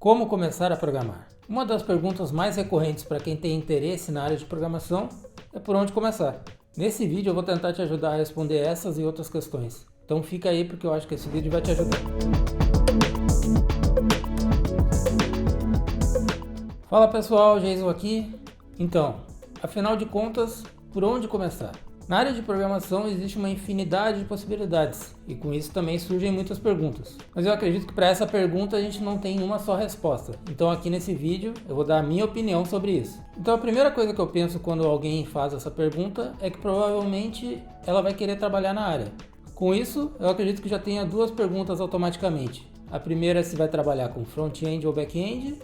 Como começar a programar? Uma das perguntas mais recorrentes para quem tem interesse na área de programação é por onde começar. Nesse vídeo eu vou tentar te ajudar a responder essas e outras questões. Então fica aí porque eu acho que esse vídeo vai te ajudar. Fala pessoal, Jason aqui. Então, afinal de contas, por onde começar? Na área de programação existe uma infinidade de possibilidades e com isso também surgem muitas perguntas. Mas eu acredito que para essa pergunta a gente não tem uma só resposta. Então aqui nesse vídeo eu vou dar a minha opinião sobre isso. Então a primeira coisa que eu penso quando alguém faz essa pergunta é que provavelmente ela vai querer trabalhar na área. Com isso, eu acredito que já tenha duas perguntas automaticamente. A primeira é se vai trabalhar com front-end ou back-end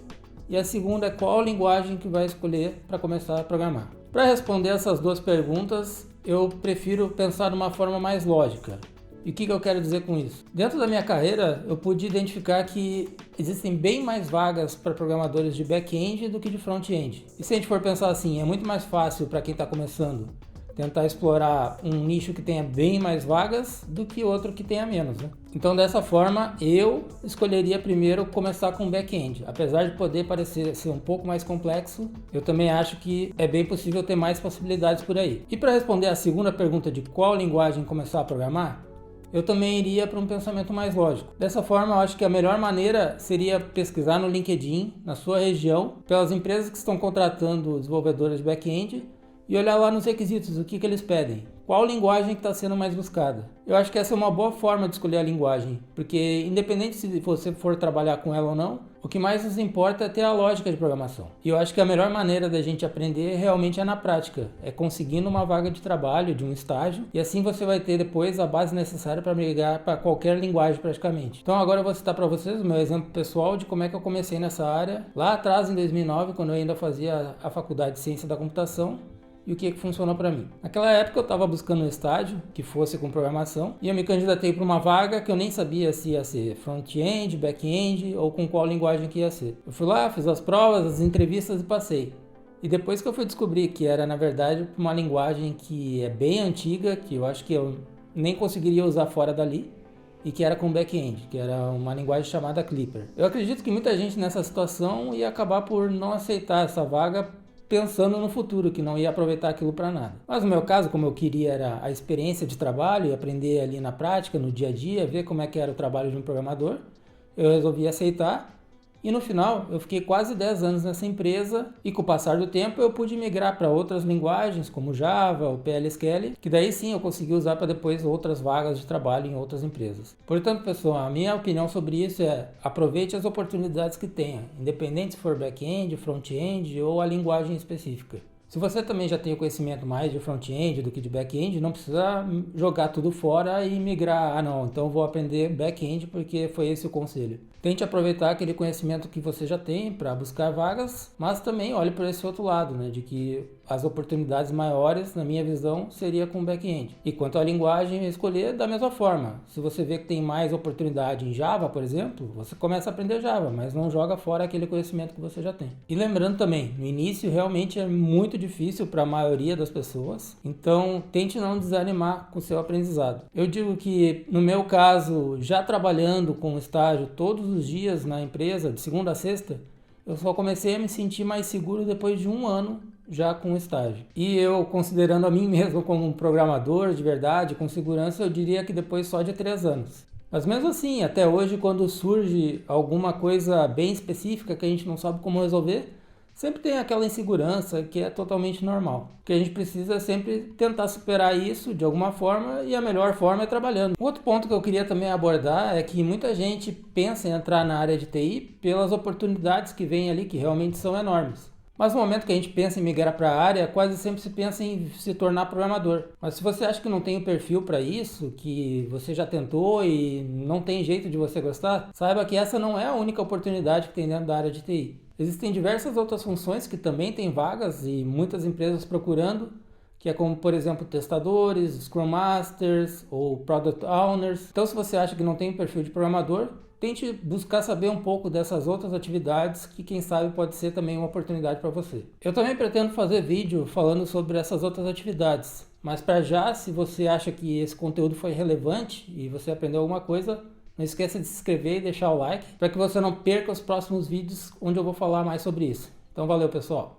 e a segunda é qual linguagem que vai escolher para começar a programar. Para responder essas duas perguntas, eu prefiro pensar de uma forma mais lógica. E o que eu quero dizer com isso? Dentro da minha carreira, eu pude identificar que existem bem mais vagas para programadores de back-end do que de front-end. E se a gente for pensar assim, é muito mais fácil para quem está começando tentar explorar um nicho que tenha bem mais vagas do que outro que tenha menos, né? Então dessa forma eu escolheria primeiro começar com back-end. Apesar de poder parecer ser um pouco mais complexo, eu também acho que é bem possível ter mais possibilidades por aí. E para responder a segunda pergunta de qual linguagem começar a programar, eu também iria para um pensamento mais lógico. Dessa forma, eu acho que a melhor maneira seria pesquisar no LinkedIn, na sua região, pelas empresas que estão contratando desenvolvedores de back-end e olhar lá nos requisitos, o que eles pedem, qual linguagem que está sendo mais buscada. Eu acho que essa é uma boa forma de escolher a linguagem, porque independente se você for trabalhar com ela ou não, o que mais nos importa é ter a lógica de programação. E eu acho que a melhor maneira da gente aprender realmente é na prática, é conseguindo uma vaga de trabalho, de um estágio, e assim você vai ter depois a base necessária para migrar para qualquer linguagem praticamente. Então agora eu vou citar para vocês o meu exemplo pessoal de como é que eu comecei nessa área, lá atrás em 2009, quando eu ainda fazia a faculdade de Ciência da Computação, e o que funcionou para mim. Naquela época eu estava buscando um estágio que fosse com programação e eu me candidatei para uma vaga que eu nem sabia se ia ser front-end, back-end ou com qual linguagem que ia ser. Eu fui lá, fiz as provas, as entrevistas e passei. E depois que eu fui descobrir que era na verdade uma linguagem que é bem antiga, que eu acho que eu nem conseguiria usar fora dali, e que era com back-end, que era uma linguagem chamada Clipper. Eu acredito que muita gente nessa situação ia acabar por não aceitar essa vaga pensando no futuro, que não ia aproveitar aquilo para nada. Mas no meu caso, como eu queria era a experiência de trabalho e aprender ali na prática, no dia a dia, ver como é que era o trabalho de um programador, eu resolvi aceitar. E no final, eu fiquei quase 10 anos nessa empresa e com o passar do tempo eu pude migrar para outras linguagens, como Java, o PLSQL, que daí sim eu consegui usar para depois outras vagas de trabalho em outras empresas. Portanto, pessoal, a minha opinião sobre isso é aproveite as oportunidades que tenha, independente se for back-end, front-end ou a linguagem específica. Se você também já tem o conhecimento mais de front-end do que de back-end, não precisa jogar tudo fora e migrar. Ah não, então vou aprender back-end porque foi esse o conselho. Tente aproveitar aquele conhecimento que você já tem para buscar vagas, mas também olhe por esse outro lado, né, de que as oportunidades maiores, na minha visão, seria com back-end. E quanto à linguagem, escolher da mesma forma. Se você vê que tem mais oportunidade em Java, por exemplo, você começa a aprender Java, mas não joga fora aquele conhecimento que você já tem. E lembrando também, no início realmente é muito difícil para a maioria das pessoas, então tente não desanimar com o seu aprendizado. Eu digo que, no meu caso, já trabalhando com estágio todos os dias na empresa, de segunda a sexta, eu só comecei a me sentir mais seguro depois de um ano já com estágio. E eu, considerando a mim mesmo como um programador de verdade, com segurança, eu diria que depois só de 3 anos. Mas mesmo assim, até hoje, quando surge alguma coisa bem específica que a gente não sabe como resolver, sempre tem aquela insegurança que é totalmente normal. O que a gente precisa é sempre tentar superar isso de alguma forma e a melhor forma é trabalhando. Outro ponto que eu queria também abordar é que muita gente pensa em entrar na área de TI pelas oportunidades que vêm ali, que realmente são enormes. Mas no momento que a gente pensa em migrar para a área, quase sempre se pensa em se tornar programador. Mas se você acha que não tem o perfil para isso, que você já tentou e não tem jeito de você gostar, saiba que essa não é a única oportunidade que tem dentro da área de TI. Existem diversas outras funções que também têm vagas e muitas empresas procurando, que é como, por exemplo, testadores, Scrum Masters ou Product Owners. Então, se você acha que não tem perfil de programador, tente buscar saber um pouco dessas outras atividades que quem sabe pode ser também uma oportunidade para você. Eu também pretendo fazer vídeo falando sobre essas outras atividades, mas para já, se você acha que esse conteúdo foi relevante e você aprendeu alguma coisa, Não esqueça de se inscrever e deixar o like para que você não perca os próximos vídeos onde eu vou falar mais sobre isso. Então valeu, pessoal!